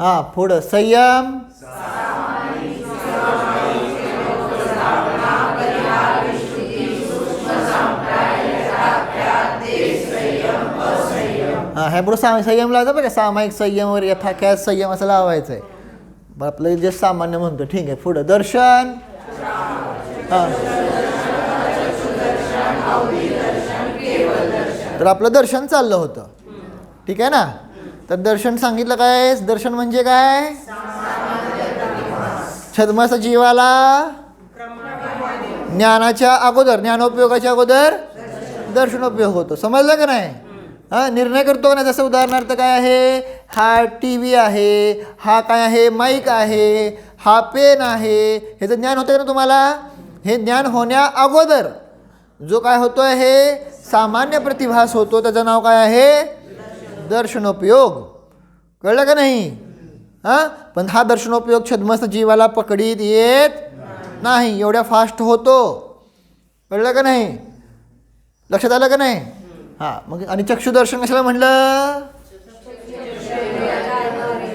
हा पुढं संयम, हा ह्या पुढं संयम लावायचं बरं का. सामायिक संयम वर यथाख्यात संयम असं लावायचं आहे. आपलं जे सामान्य म्हणतो ठीक आहे. पुढं दर्शन, हा तर आपलं दर्शन चाललं होतं ठीक आहे ना. तर दर्शन सांगितलं काय. दर्शन म्हणजे काय. छद्मस जीवाला ज्ञानाच्या अगोदर, ज्ञानोपयोगाच्या अगोदर दर्शनोपयोग होतो. समजलं का नाही. हा निर्णय करतो ना. जसं उदाहरणार्थ काय आहे. हा टी व्ही आहे, हा काय आहे माईक आहे, हा पेन आहे. ह्याचं ज्ञान होतं ना तुम्हाला. हे ज्ञान होण्या अगोदर जो काय होतोय हे सामान्य प्रतिभास होतो त्याचं नाव काय आहे दर्शनोपयोग. कळलं का नाही. हां पण हा दर्शनोपयोग छद्मस्त जीवाला पकडीत येत नाही. एवढ्या फास्ट होतो. कळलं का नाही. लक्षात आलं का नाही. हां मग आणि चक्षुदर्शन कशाला म्हणलं.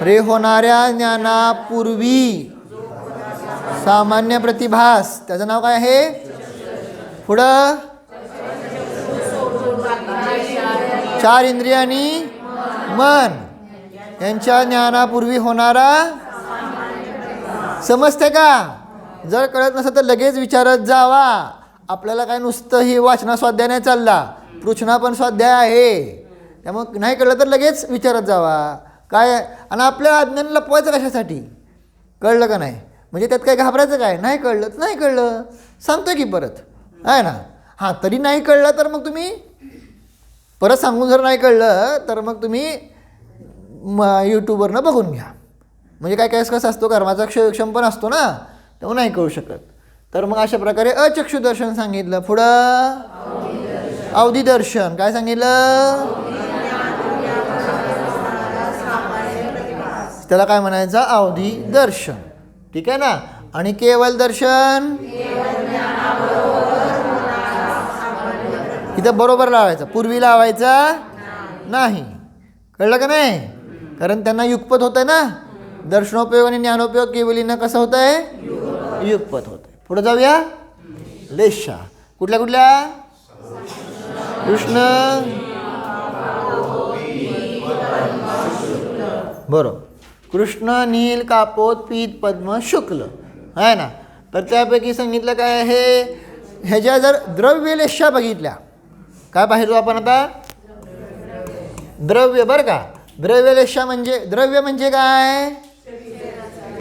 रे होणाऱ्या ज्ञानापूर्वी सामान्य प्रतिभास त्याचं नाव काय आहे. पुढं चार इंद्रियांनी मन यांच्या ज्ञानापूर्वी होणारा. समजते का. जर कळत नसेल तर लगेच विचारत जावा. आपल्याला काय नुसतं ही वाचना स्वाध्याय नाही चालला, पृच्छना पण स्वाध्याय आहे. त्यामुळे नाही कळलं तर लगेच विचारत जावा काय. आणि आपल्या अज्ञान लपवायचं कशासाठी. कळलं का नाही. म्हणजे त्यात काय घाबरायचं काय. नाही कळलं तर नाही कळलं सांगतोय की परत आहे ना. हां तरी नाही कळलं तर मग तुम्ही परत सांगून जर नाही कळलं तर मग तुम्ही यूट्यूबवरनं बघून घ्या. म्हणजे काय काय कसं असतो कर्माचा क्षयक्षम पण असतो ना तेव्हा नाही कळू शकत. तर मग अशा प्रकारे अचक्षुदर्शन सांगितलं. पुढं अवधी-दर्शन काय सांगितलं. त्याला काय म्हणायचं अवधी-दर्शन ठीक आहे ना. आणि केवल दर्शन इथं बरोबर लावायचं, पूर्वी लावायचा नाही. कळलं का नाही. कारण त्यांना युगपत होत आहे ना. दर्शनोपयोग आणि ज्ञानोपयोग केवलीनं कसं होत आहे युगपत होत आहे. पुढे जाऊया. लेशा कुठल्या कुठल्या. कृष्ण बरोबर. कृष्ण, नील, कापोत, पीत, पद्म, शुक्ल आहे ना. तर त्यापैकी सांगितलं काय आहे. ह्याच्या जर द्रव्यलेशा बघितल्या काय पाहिजे आपण आता द्रव्य बरं का. द्रव्यलेशा म्हणजे द्रव्य म्हणजे काय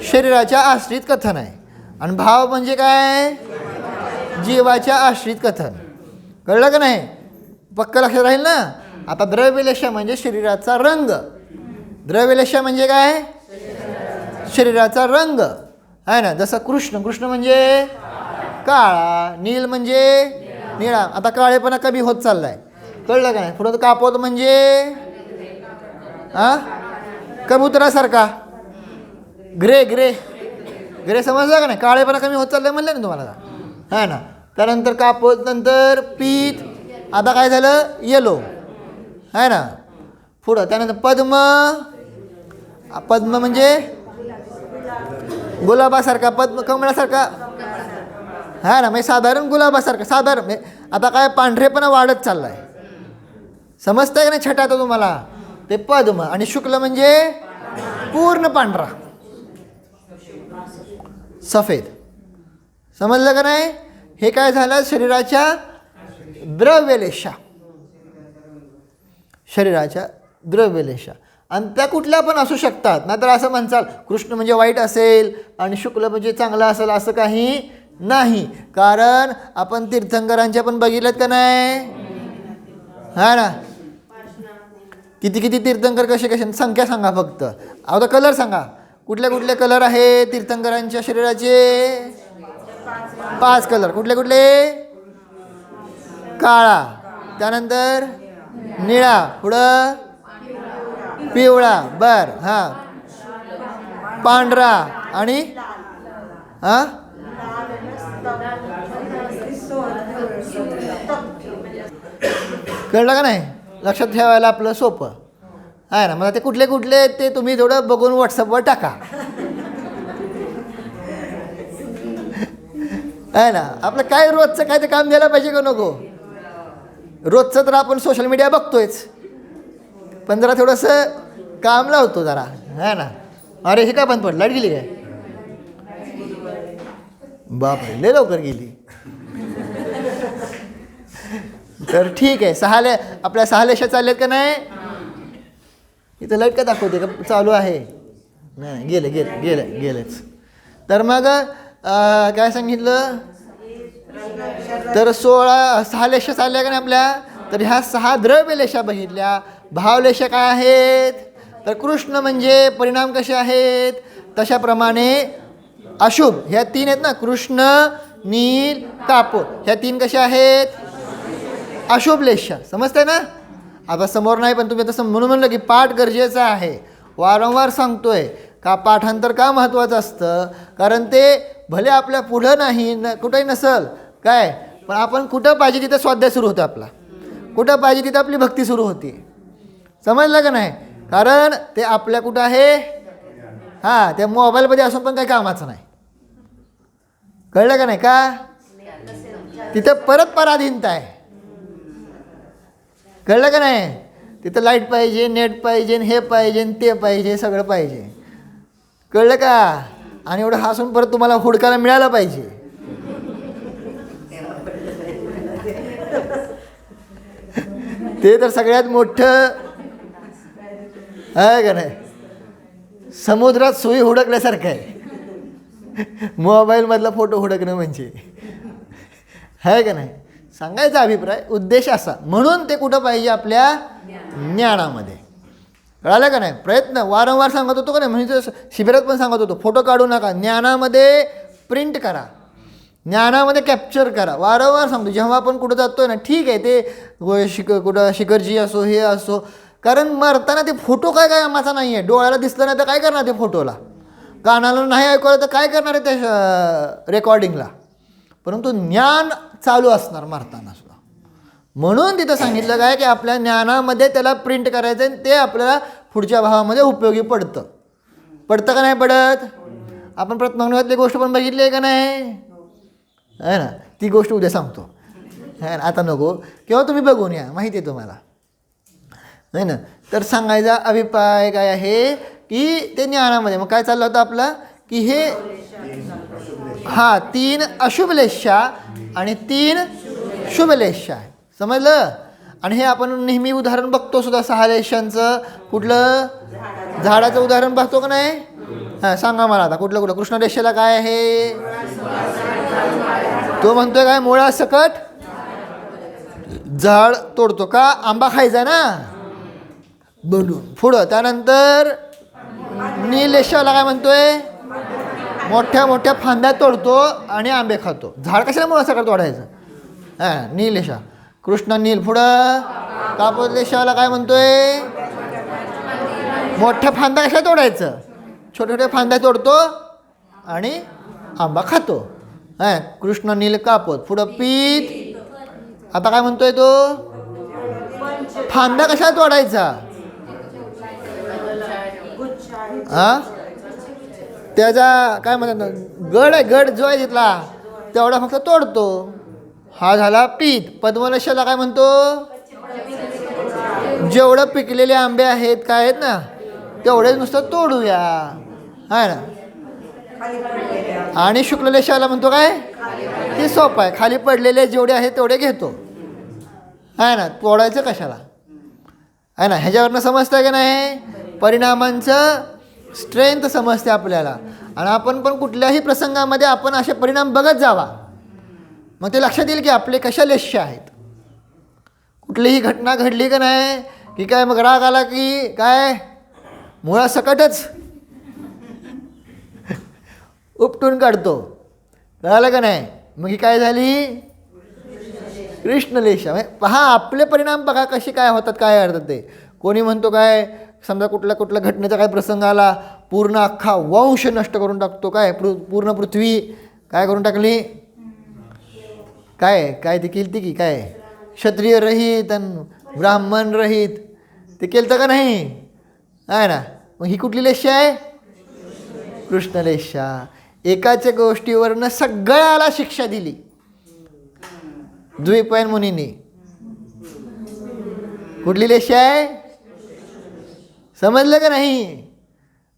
शरीराच्या आश्रित कथन आहे. आणि भाव म्हणजे काय जीवाच्या आश्रित कथन. कळलं का नाही. पक्क लक्षात राहील ना. आता द्रव्यलेशा म्हणजे शरीराचा रंग. द्रव्यलेशा म्हणजे काय शरीराचा रंग आहे ना. जसं कृष्ण, कृष्ण म्हणजे काळा, नील म्हणजे निळा. आता काळेपणा कमी होत चाललाय. कळलं का नाही. पुढं कापोत म्हणजे कबुतरासारखा ग्रे ग्रे ग्रे समजलं का नाही. काळेपणा कमी होत चाललाय म्हणलं ना तुम्हाला आहे ना. त्यानंतर कापोत नंतर पीत. आता काय झालं येलो आहे ना. पुढं त्यानंतर पद्म. पद्म म्हणजे गुलाबासारखा, पद्म कमळासारखा हा ना. म्हणजे साधारण गुलाबासारखं साधारण. आता काय पांढरेपणा वाढत चालला आहे. समजतंय का नाही छटा आता तुम्हाला. ते पद्म. आणि शुक्ल म्हणजे पूर्ण पांढरा सफेद. समजलं का नाही. हे काय झालं शरीराच्या द्रव्यलेशा. शरीराच्या द्रव्यलेशा. आणि त्या कुठल्या पण असू शकतात. नाहीतर असं म्हणचाल कृष्ण म्हणजे वाईट असेल आणि शुक्ल म्हणजे चांगला असेल असं काही नाही. कारण आपण तीर्थंकरांच्या पण बघितलेत का नाही हा ना. किती किती तीर्थंकर कसे कसे संख्या सांगा फक्त. आता कलर सांगा कुठले कुठले कलर आहे तीर्थंकरांच्या शरीराचे. 5 कलर. कुठले कुठले. काळा, त्यानंतर निळा, पुढं पिवळा बर हां पांढरा आणि हां कळलं का नाही? लक्षात ठेवायला आपलं सोपं आहे ना. मला ते कुठले कुठले ते तुम्ही थोडं बघून व्हॉट्सअपवर टाका आहे ना. आपलं काय रोजचं काय ते काम द्यायला पाहिजे का नको? रोजचं तर आपण सोशल मीडिया बघतोयच, पण जरा थोडंसं काम लावतो जरा आहे ना. अरे हे काय बंद पडलं, लाईट गेली काय? बापरे, लय लवकर गेली. तर ठीक आहे, आपल्या 6 लेशा चालल्यात का नाही? इथं लाईट का दाखवते का चालू आहे? नाही, गेलेच. तर मग काय सांगितलं? तर 6 लेशा चालल्या का नाही आपल्या? तर ह्या 6 द्रव्यलेशा बघितल्या. भावलेशा काय आहेत? तर कृष्ण म्हणजे परिणाम कसे आहेत? तशाप्रमाणे अशुभ ह्या 3 आहेत ना, कृष्ण, नील, कापूर, ह्या 3 कशा आहेत? अशुभ लेशा. समजतंय ना? आता समोर नाही, पण तुम्ही तसं म्हणून म्हणलं की पाठ गरजेचं आहे. वारंवार सांगतोय का पाठांतर का महत्त्वाचं असतं? कारण ते भले आपल्या पुढं नाही कुठंही नसल काय, पण आपण कुठं पाहिजे तिथं स्वाध्याय सुरू होतो आपला, कुठं पाहिजे तिथं आपली भक्ती सुरू होती. समजलं का नाही? कारण ते आपल्या कुठं आहे? हां, त्या मोबाईलमध्ये असून पण काही कामाचं नाही. कळलं का नाही? का तिथं परत पराधीनता आहे. कळलं का नाही? तिथं लाईट पाहिजे, नेट पाहिजे, हे पाहिजे, ते पाहिजे, सगळं पाहिजे. कळलं का? आणि एवढं हसून परत तुम्हाला हुडकायला मिळालं पाहिजे. ते तर सगळ्यात मोठं आहे का नाही? समुद्रात सुई हुडकल्यासारखं आहे मोबाईलमधला फोटो हुडकणं म्हणजे, आहे का नाही? सांगायचा अभिप्राय, उद्देश असा. म्हणून ते कुठं पाहिजे? आपल्या ज्ञानामध्ये. कळालं का नाही? प्रयत्न वारंवार सांगत होतो का नाही? म्हणजे शिबिरात पण सांगत होतो, फोटो काढू नका, ज्ञानामध्ये प्रिंट करा, ज्ञानामध्ये कॅप्चर करा. वारंवार सांगतो. जेव्हा आपण कुठं जातोय ना, ठीक आहे ते कुठं शिखरजी असो, हे असो, कारण मरताना ते फोटो काय कामाचा नाही आहे. डोळ्याला दिसलं नाही तर काय करणार ते फोटोला? कानाला नाही ऐकलं तर काय करणार आहे त्या रेकॉर्डिंगला? परंतु ज्ञान चालू असणार मरताना सुद्धा. म्हणून तिथं सांगितलं काय की आपल्या ज्ञानामध्ये त्याला प्रिंट करायचं आहे, ते आपल्याला पुढच्या भावामध्ये उपयोगी पडतं का नाही पडत? आपण प्रथमांगातली गोष्ट पण बघितली आहे का नाही? आहे ना. ती गोष्ट उद्या सांगतो, आहे ना, आता नको, किंवा तुम्ही बघून या, माहिती आहे तुम्हाला, नाही ना. तर सांगायचा अभिप्राय काय आहे की ते ज्ञानामध्ये मग काय चाललं होतं आपलं की हे 3 अशुभलेशा आणि 3 शुभलेशा आहे. समजलं? आणि हे आपण नेहमी उदाहरण बघतो सुद्धा 6 लेशांचं. कुठलं? झाडाचं उदाहरण बघतो का नाही? हां, सांगा मला आता कुठलं कृष्ण रेषेला काय आहे? तो म्हणतोय काय? मुळासकट झाड तोडतो का? आंबा खायचा ना बनून पुढं. त्यानंतर नीलेशाला काय म्हणतोय? मोठ्या मोठ्या फांद्या तोडतो आणि आंबे खातो. झाड कशाला मुळासकट तोडायचं? हां, नीलेशा. कृष्ण नील. पुढं कापोलेशाला काय म्हणतोय? मोठ्या फांद्या कशा तोडायचं? छोट्या छोट्या फांद्या तोडतो आणि आंबा खातो. हां, कृष्ण नील कापोत. पुढं पीत. आता काय म्हणतोय तो? फांद्या कशा तोडायचा? हां, त्याचा काय म्हणतात, गड आहे, गड जो आहे तिथला तेवढा फक्त तोडतो. हा झाला पीत. पद्मलेशाला काय म्हणतो? जेवढं पिकलेले आंबे आहेत काय आहेत ना तेवढेच नुसतं तोडूया, आहे ना. आणि शुक्ललेशाला म्हणतो काय? ते सोपं आहे, खाली पडलेले जेवढे आहेत तेवढे घेतो, आहे ना. तोडायचं कशाला, आहे ना. ह्याच्यावरनं समजतं की नाही? परिणामांचं स्ट्रेंथ समजते आपल्याला. आणि आपण पण कुठल्याही प्रसंगामध्ये आपण असे परिणाम बघत जावा, मग ते लक्षात येईल की आपले कशा लेशा आहेत. कुठलीही घटना घडली का नाही की काय मग राग आला की काय मुळासकटच उपटून काढतो. कळालं का नाही? मग ही काय झाली? कृष्णलेशा. पहा आपले परिणाम बघा कसे काय होतात, काय करतात ते. कोणी म्हणतो काय, समजा कुठल्या घटनेचा काय प्रसंग आला, पूर्ण अख्खा वंश नष्ट करून टाकतो. काय पूर्ण पृथ्वी काय करून टाकली? काय ती केली की काय क्षत्रिय रहित आणि ब्राह्मण रहित ते केलं का नाही आहे ना. मग ही कुठली लेष्या आहे? कृष्णलेष्या. एकाच्या गोष्टीवरनं सगळ्याला शिक्षा दिली द्विपायन मुनींनी. कुठली लेष्या आहे? समजलं का नाही?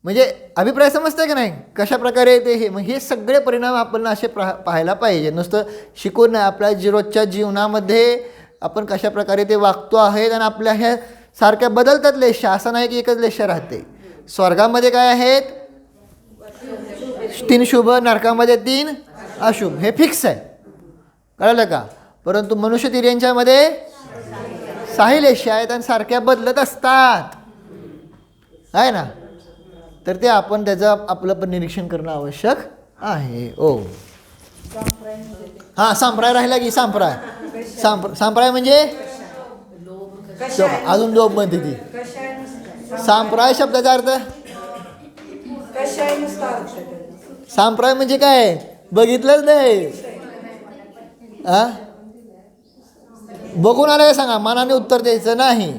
म्हणजे अभिप्राय समजतंय का नाही कशा प्रकारे ते हे. मग हे सगळे परिणाम आपण असे पाहायला पाहिजे. नुसतं शिकून नाही, आपल्या रोजच्या जीवनामध्ये आपण कशा प्रकारे ते वागतो आहेत आणि आपल्या ह्या सारख्या बदलतात लेष्या. असं नाही की एकच लेष्या राहते. स्वर्गामध्ये काय आहेत? 3 शुभ, नरकामध्ये 3 अशुभ. हे फिक्स आहे, कळलं का? परंतु मनुष्य तिर्यांच्यामध्ये 6 लेष्या आहेत आणि सारख्या बदलत असतात आहे ना. तर ते आपण त्याचं आपलं पण निरीक्षण करणं आवश्यक आहे. ओ हां, सांप्राय राहिला की सांप्राय. सांप्राय म्हणजे अजून लोभ म्हणते ती. सांप्राय शब्दाचा अर्थ सांप्राय म्हणजे काय बघितलंच नाही. हा, बघून आलाय सांगा, मनाने उत्तर द्यायचं नाही.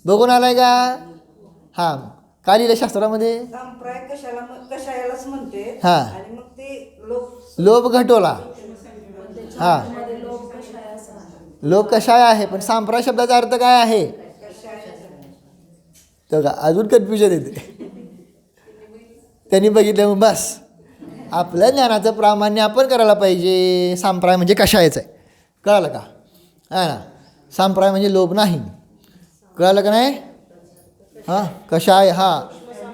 बघून आलाय का? हां, काय लिहिलं शास्त्रामध्ये? कशालाच म्हणते. हां, आणि मग ते लोभ घटवला. हां, लोभ कषाय आहे. पण सांप्राय शब्दाचा अर्थ काय आहे? तर का अजून कन्फ्युजन येते. त्यांनी बघितलं मग बस. आपल्या ज्ञानाचं प्रामाण्य आपण करायला पाहिजे. सांप्राय म्हणजे कषायचं आहे, कळालं का? हा ना, सांप्राय म्हणजे लोभ नाही, कळालं का नाही? हां, कषाय. हां,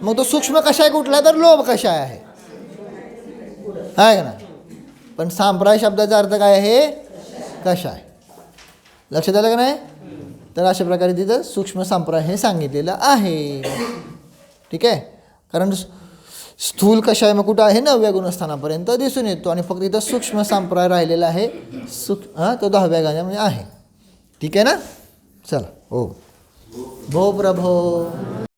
मग तो सूक्ष्म कषाय कुठला तर लोभ कषाय आहे का ना. पण सांप्राय शब्दाचा अर्थ काय आहे? कषाय. लक्षात आलं का नाही? तर अशा प्रकारे तिथं सूक्ष्म सांप्राय हे सांगितलेलं आहे. ठीक आहे, कारण स्थूल कषाय मग कुठं आहे? 9व्या गुणस्थानापर्यंत दिसून येतो आणि फक्त इथं सूक्ष्म सांप्राय राहिलेला आहे. तो 10व्या गाण्यामध्ये आहे. ठीक आहे ना. चला. हो भो प्रभो.